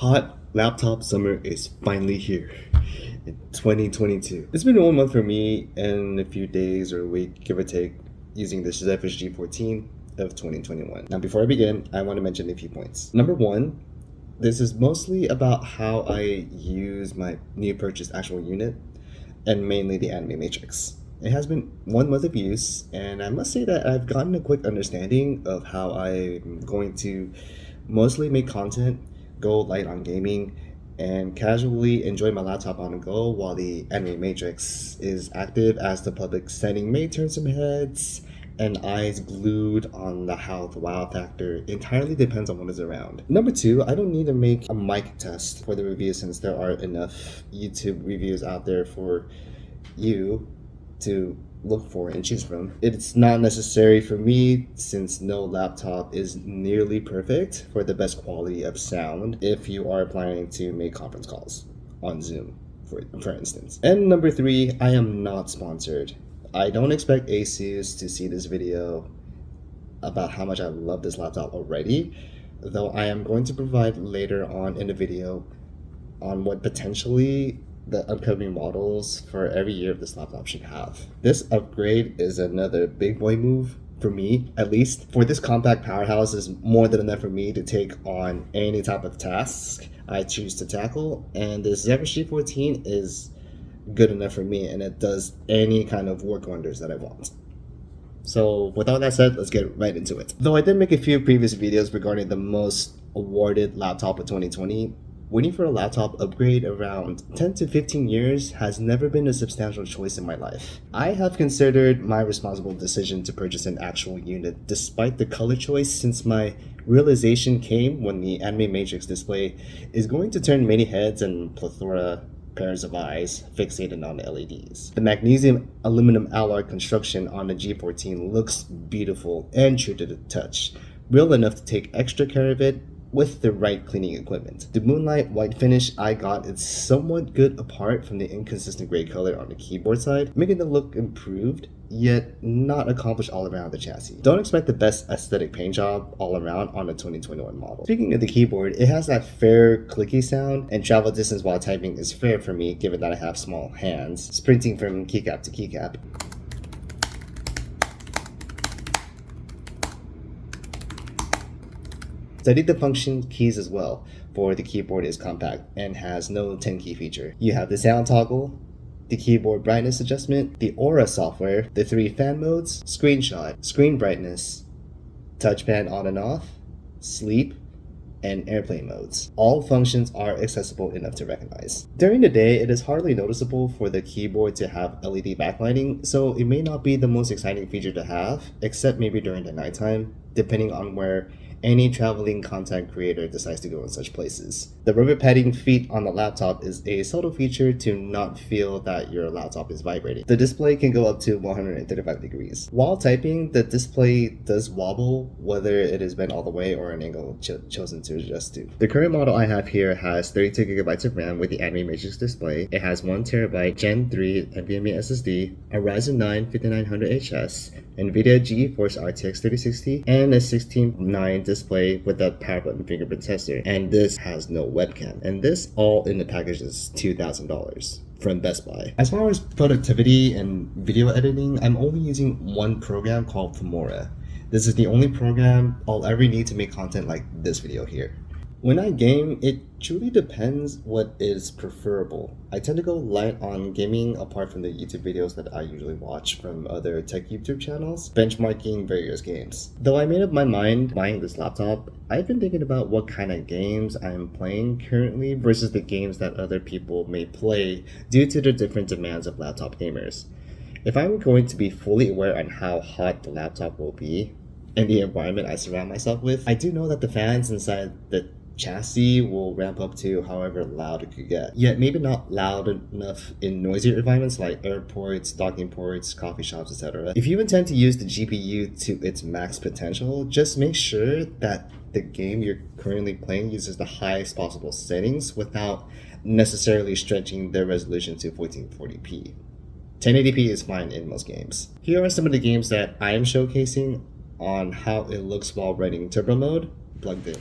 Hot laptop summer is finally here in 2022. It's been 1 month for me and a few days or a week, give or take, using the Zephyrus G14 of 2021. Now, before I begin, I want to mention a few points. Number one, this is mostly about how I use my new purchased actual unit and mainly the anime matrix. It has been 1 month of use, and I must say that I've gotten a quick understanding of how I'm going to mostly make content, go light on gaming, and casually enjoy my laptop on the go while the anime matrix is active, as the public setting may turn some heads and eyes glued on the how the wow factor entirely depends on what is around. Number two, I don't need to make a mic test for the review since there are enough YouTube reviews out there for you to look for and choose from. It's not necessary for me since no laptop is nearly perfect for the best quality of sound if you are planning to make conference calls on Zoom, for instance. And number three, I am not sponsored. I don't expect ASUS to see this video about how much I love this laptop already, though I am going to provide later on in the video on what potentially the upcoming models for every year of this laptop should have. This upgrade is another big boy move for me, at least. For this compact powerhouse is more than enough for me to take on any type of task I choose to tackle, and this Zephyrus G14 is good enough for me, and it does any kind of work wonders that I want. So with all that said, let's get right into it. Though I did make a few previous videos regarding the most awarded laptop of 2020, waiting for a laptop upgrade around 10 to 15 years has never been a substantial choice in my life. I have considered my responsible decision to purchase an actual unit despite the color choice, since my realization came when the anime matrix display is going to turn many heads and plethora pairs of eyes fixated on the LEDs. The magnesium aluminum alloy construction on the G14 looks beautiful and true to the touch, real enough to take extra care of it with the right cleaning equipment. The moonlight white finish I got is somewhat good apart from the inconsistent gray color on the keyboard side, making the look improved, yet not accomplished all around the chassis. Don't expect the best aesthetic paint job all around on the 2021 model. Speaking of the keyboard, it has that fair clicky sound, and travel distance while typing is fair for me given that I have small hands, sprinting from keycap to keycap. Study the function keys as well, for the keyboard is compact and has no 10 key feature. You have the sound toggle, the keyboard brightness adjustment, the Aura software, the 3 fan modes, screenshot, screen brightness, touchpad on and off, sleep, and airplane modes. All functions are accessible enough to recognize. During the day, it is hardly noticeable for the keyboard to have LED backlighting, so it may not be the most exciting feature to have, except maybe during the nighttime, depending on where any traveling content creator decides to go in such places. The rubber padding feet on the laptop is a subtle feature to not feel that your laptop is vibrating. The display can go up to 135 degrees. While typing, the display does wobble, whether it is bent all the way or an angle chosen to adjust to. The current model I have here has 32 gigabytes of RAM with the anime matrix display. It has 1 terabyte Gen 3 NVMe SSD, a Ryzen 9 5900HS, NVIDIA GeForce RTX 3060, and a 16:9 display with a power button fingerprint tester, and this has no webcam, and this all in the package is $2,000 from Best Buy. As far as productivity and video editing, I'm only using one program called Filmora. This is the only program I'll ever need to make content like this video here. When I game, it truly depends what is preferable. I tend to go light on gaming apart from the YouTube videos that I usually watch from other tech YouTube channels, benchmarking various games. Though I made up my mind buying this laptop, I've been thinking about what kind of games I'm playing currently versus the games that other people may play due to the different demands of laptop gamers. If I'm going to be fully aware on how hot the laptop will be and the environment I surround myself with, I do know that the fans inside the chassis will ramp up to however loud it could get, yet maybe not loud enough in noisier environments like airports, docking ports, coffee shops, etc. If you intend to use the GPU to its max potential, just make sure that the game you're currently playing uses the highest possible settings without necessarily stretching the resolution to 1440p. 1080p is fine in most games. Here are some of the games that I am showcasing on how it looks while running turbo mode plugged in.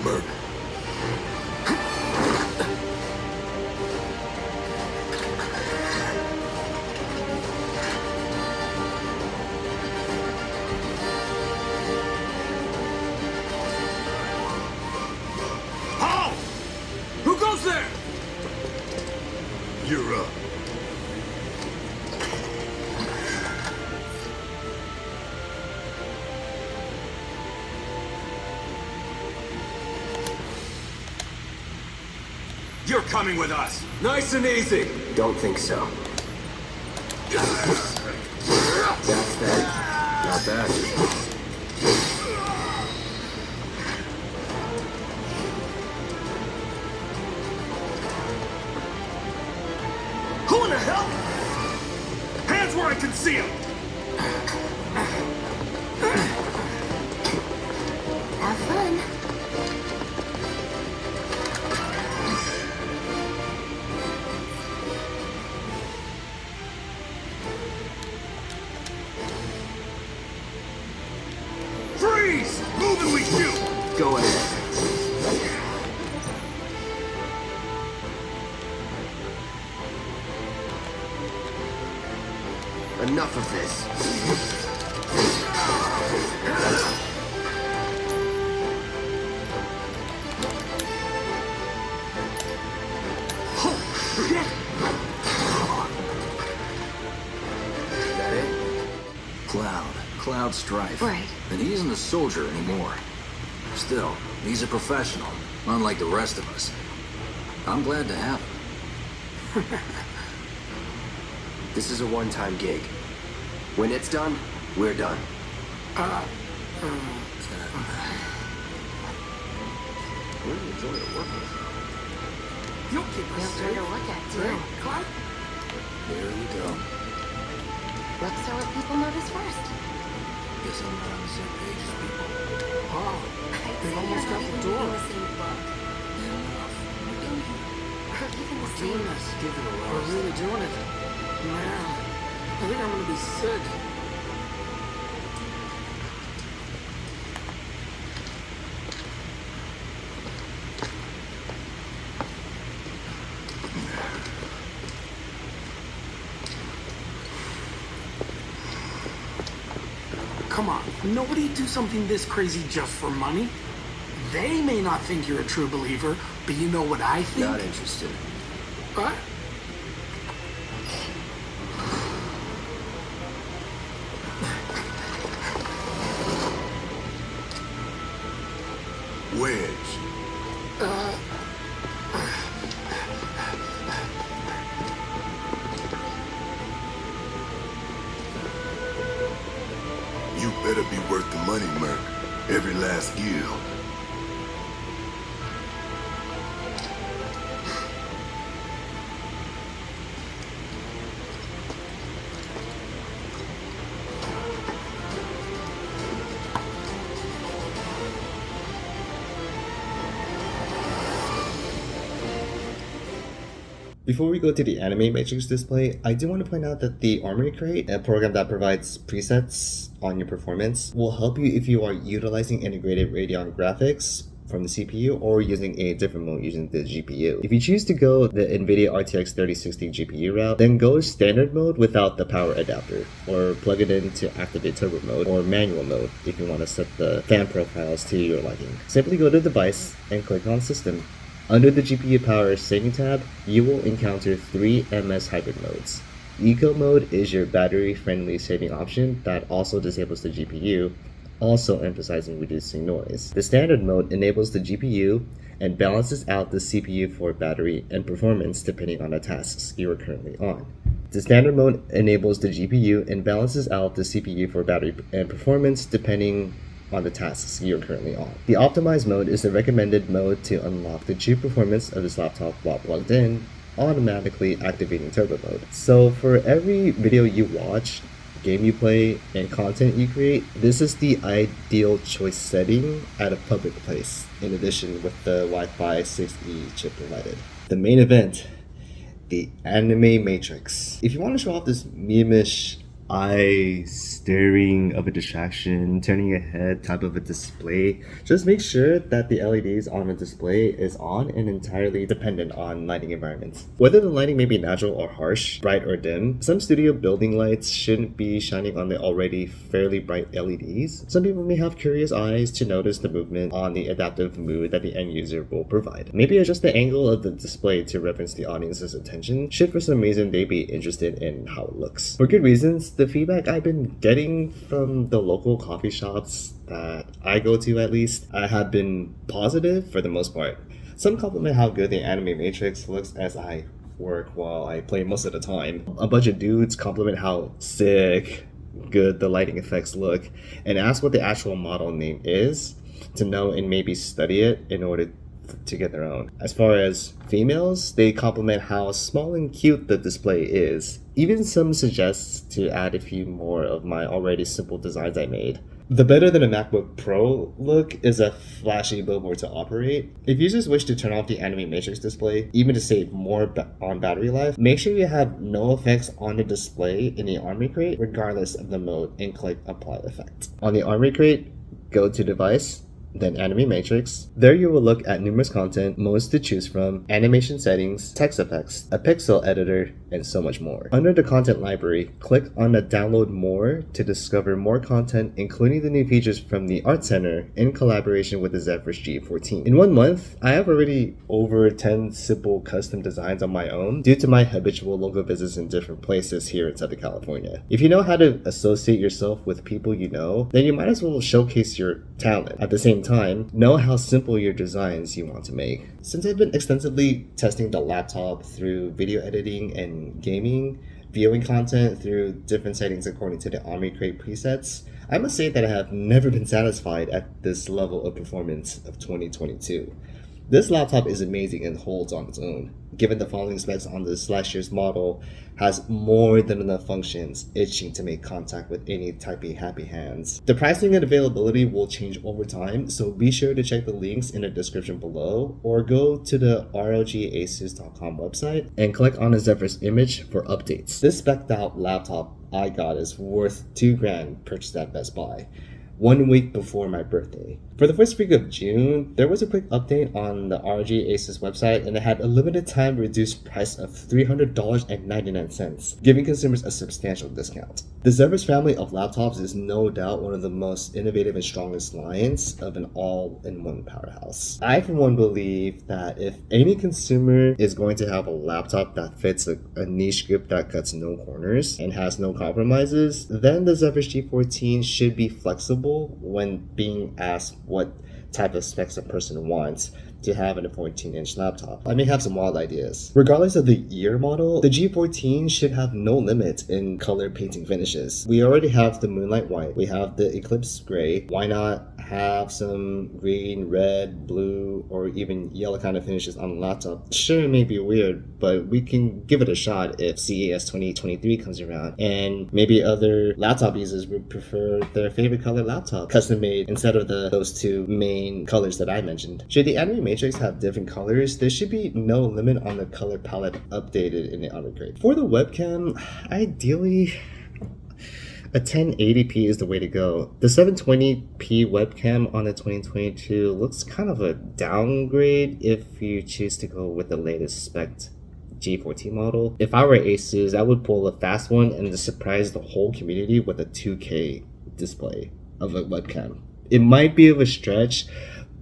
Merc. Halt! Who goes there? You're up. You're coming with us. Nice and easy. Don't think so. That's that. Not bad. Who in the hell? Hands where I can see them. Have fun. Freeze! Move and we shoot. Go ahead. Enough of this. Oh, shit! Is that it? Cloud Strife. Right. And he isn't a soldier anymore. Still, he's a professional, unlike the rest of us. I'm glad to have him. This is a one-time gig. When it's done, we're done. Really enjoy the work with. You'll keep us Feel free safe. to look at, too. Right, Clark? There you go. Looks are what people notice first. Guess I'm not on the same page as people. Oh, I'd they've say almost you're got not the even door. in the same book. Or even the same. Doing this. Give it a We're rest. really doing it. Man, I think I'm gonna be sick. Come on, nobody do something this crazy just for money. They may not think you're a true believer, but you know what I think? Not interested. What? Wedge. You better be worth the money, Merc. Every last gill. Before we go to the anime matrix display, I do want to point out that the Armoury crate, a program that provides presets on your performance, will help you if you are utilizing integrated Radeon graphics from the CPU or using a different mode using the GPU. If you choose to go the NVIDIA RTX 3060 GPU route, then go standard mode without the power adapter, or plug it in to activate turbo mode or manual mode if you want to set the fan profiles to your liking. Simply go to device and click on system. Under the GPU power saving tab, you will encounter 3 MS hybrid modes. Eco mode is your battery-friendly saving option that also disables the GPU, also emphasizing reducing noise. The standard mode enables the GPU and balances out the CPU for battery and performance depending on the tasks you are currently on. The standard mode enables the GPU and balances out the CPU for battery and performance depending on the tasks you're currently on. The optimized mode is the recommended mode to unlock the true performance of this laptop while plugged in, automatically activating turbo mode. So for every video you watch, game you play, and content you create, this is the ideal choice setting at a public place, in addition with the Wi-Fi 6E chip provided. The main event, the anime matrix. If you want to show off this meme-ish eye staring of a distraction, turning your head type of a display. Just make sure that the LEDs on the display is on and entirely dependent on lighting environments. Whether the lighting may be natural or harsh, bright or dim, some studio building lights shouldn't be shining on the already fairly bright LEDs. Some people may have curious eyes to notice the movement on the adaptive mood that the end user will provide. Maybe adjust the angle of the display to reference the audience's attention should for some reason they be interested in how it looks. For good reasons, the feedback I've been getting from the local coffee shops that I go to at least have been positive for the most part. Some compliment how good the anime matrix looks as I work while I play most of the time. A bunch of dudes compliment how sick good the lighting effects look and ask what the actual model name is to know and maybe study it in order to get their own. As far as females, they compliment how small and cute the display is. Even some suggests to add a few more of my already simple designs I made. The better than a MacBook Pro look is a flashy billboard to operate. If users wish to turn off the anime matrix display, even to save more on battery life, make sure you have no effects on the display in the Armoury crate regardless of the mode and click apply effect. On the Armoury crate, go to device, then anime matrix. There you will look at numerous content, modes to choose from, animation settings, text effects, a pixel editor, and so much more. Under the content library, click on the download more to discover more content, including the new features from the Art Center in collaboration with the Zephyrus G14. In 1 month, I have already over 10 simple custom designs on my own due to my habitual local visits in different places here in Southern California. If you know how to associate yourself with people you know, then you might as well showcase your talent. At the same time, know how simple your designs you want to make. Since I've been extensively testing the laptop through video editing and gaming, viewing content through different settings according to the Armoury Crate presets, I must say that I have never been satisfied at this level of performance of 2022. This laptop is amazing and holds on its own. Given the following specs on this last year's model, has more than enough functions itching to make contact with any typey happy hands. The pricing and availability will change over time, so be sure to check the links in the description below or go to the rogasus.com website and click on the Zephyrus image for updates. This spec'd out laptop I got is worth $2,000 purchased at Best Buy, 1 week before my birthday. For the first week of June, there was a quick update on the ROG Asus website and it had a limited time reduced price of $300.99, giving consumers a substantial discount. The Zephyrus family of laptops is no doubt one of the most innovative and strongest lines of an all-in-one powerhouse. I for one believe that if any consumer is going to have a laptop that fits a niche group that cuts no corners and has no compromises, then the Zephyrus G14 should be flexible when being asked what type of specs a person wants to have in a 14-inch laptop. I may have some wild ideas. Regardless of the year model, the G14 should have no limit in color painting finishes. We already have the Moonlight White, we have the Eclipse Gray. Why not have some green, red, blue, or even yellow kind of finishes on the laptop? Sure, it may be weird, but we can give it a shot if CES 2023 comes around, and maybe other laptop users would prefer their favorite color laptop custom made instead of those two main colors that I mentioned. Should the anime matrix have different colors, there should be no limit on the color palette updated in the Armoury Crate. For the webcam, ideally a 1080p is the way to go. The 720p webcam on the 2022 looks kind of a downgrade if you choose to go with the latest spec G14 model. If I were Asus, I would pull a fast one and surprise the whole community with a 2K display of a webcam. It might be of a stretch,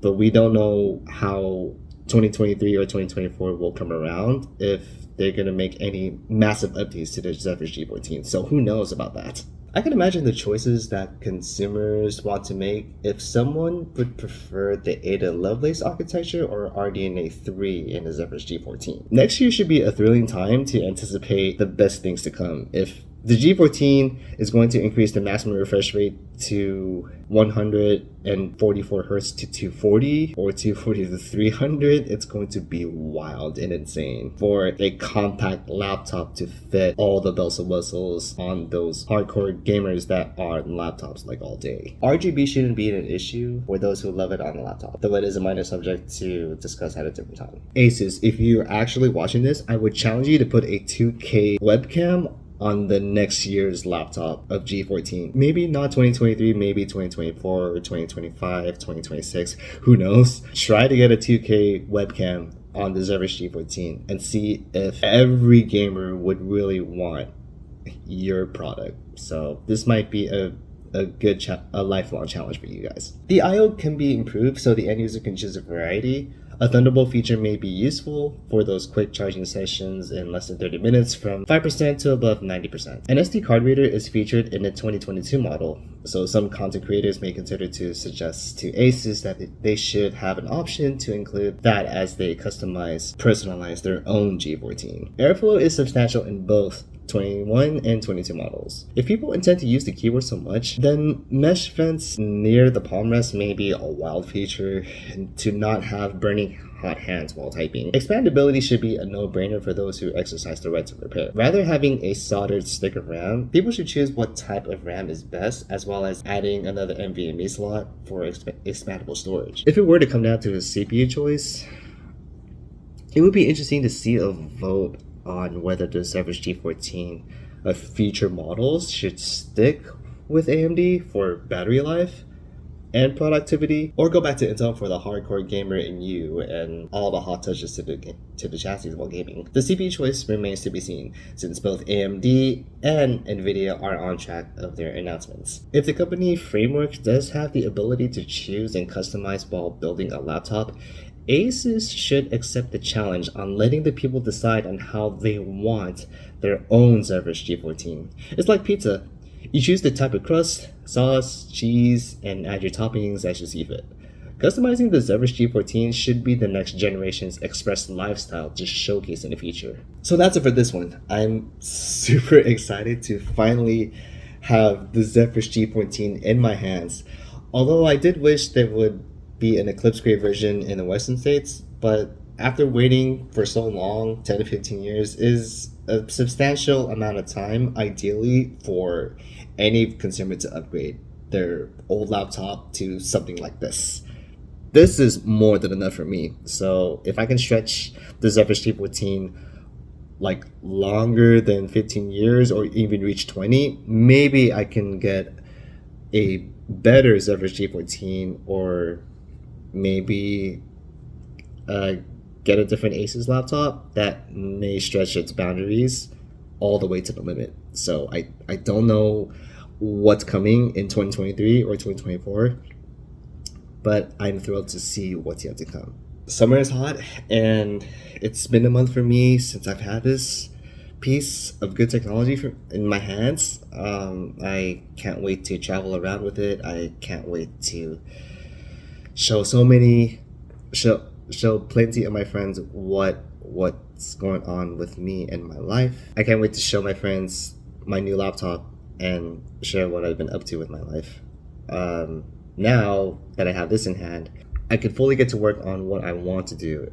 but we don't know how 2023 or 2024 will come around if they're going to make any massive updates to the Zephyrus G14. So who knows about that? I can imagine the choices that consumers want to make if someone would prefer the Ada Lovelace architecture or RDNA 3 in the Zephyrus G14. Next year should be a thrilling time to anticipate the best things to come. If the G14 is going to increase the maximum refresh rate to 144 Hz to 240 or 240 to 300, it's going to be wild and insane for a compact laptop to fit all the bells and whistles on those hardcore gamers that are on laptops like all day. RGB shouldn't be an issue for those who love it on the laptop, though it is a minor subject to discuss at a different time. Asus, if you're actually watching this, I would challenge you to put a 2K webcam on the next year's laptop of G14. Maybe not 2023, maybe 2024 or 2025, 2026, who knows? Try to get a 2K webcam on the Zephyrus G14 and see if every gamer would really want your product. So this might be a good a lifelong challenge for you guys. The I/O can be improved so the end user can choose a variety. A Thunderbolt feature may be useful for those quick charging sessions in less than 30 minutes from 5% to above 90%. An SD card reader is featured in the 2022 model, so some content creators may consider to suggest to Asus that they should have an option to include that as they personalize their own G14. Airflow is substantial in both 21 and 22 models. If people intend to use the keyboard so much, then mesh vents near the palm rest may be a wild feature to not have burning hot hands while typing. Expandability should be a no-brainer for those who exercise the right to repair. Rather having a soldered stick of RAM, people should choose what type of RAM is best, as well as adding another NVMe slot for expandable storage. If it were to come down to a CPU choice, it would be interesting to see a vote on whether the Zephyrus G14 of future models should stick with AMD for battery life and productivity, or go back to Intel for the hardcore gamer in you and all the hot touches to the chassis while gaming. The CPU choice remains to be seen, since both AMD and Nvidia are on track of their announcements. If the company framework does have the ability to choose and customize while building a laptop, Asus should accept the challenge on letting the people decide on how they want their own Zephyrus G14. It's like pizza. You choose the type of crust, sauce, cheese, and add your toppings as you see fit. Customizing the Zephyrus G14 should be the next generation's express lifestyle to showcase in the future. So that's it for this one. I'm super excited to finally have the Zephyrus G14 in my hands. Although I did wish there would be an Eclipse Gray version in the Western states, but after waiting for so long, 10 to 15 years is a substantial amount of time, ideally for any consumer to upgrade their old laptop to something like this. This is more than enough for me. So if I can stretch the Zephyrus G14 like longer than 15 years or even reach 20, maybe I can get a better Zephyrus G14, or maybe get a different Asus laptop that may stretch its boundaries all the way to the limit. So I don't know what's coming in 2023 or 2024, but I'm thrilled to see what's yet to come. Summer is hot, and it's been a month for me since I've had this piece of good technology in my hands. I can't wait to travel around with it. I can't wait to show plenty of my friends what's going on with me and my life. I can't wait to show my friends my new laptop and share what I've been up to with my life. Now that I have this in hand, I can fully get to work on what I want to do.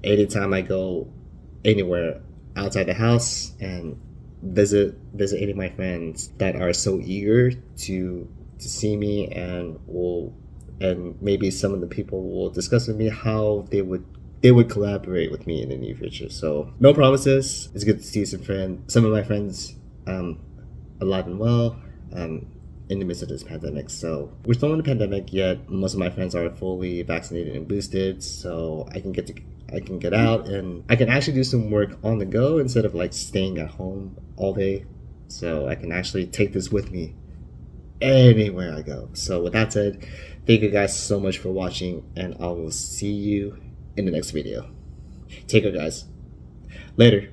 Anytime I go anywhere outside the house and visit any of my friends that are so eager to see me, and maybe some of the people will discuss with me how they would collaborate with me in the near future. So no promises. It's good to see some of my friends alive and well in the midst of this pandemic. So we're still in the pandemic, yet most of my friends are fully vaccinated and boosted, so I can get out and I can actually do some work on the go instead of like staying at home all day. So I can actually take this with me anywhere I go. So with that said, thank you guys so much for watching, and I will see you in the next video. Take care, guys. Later.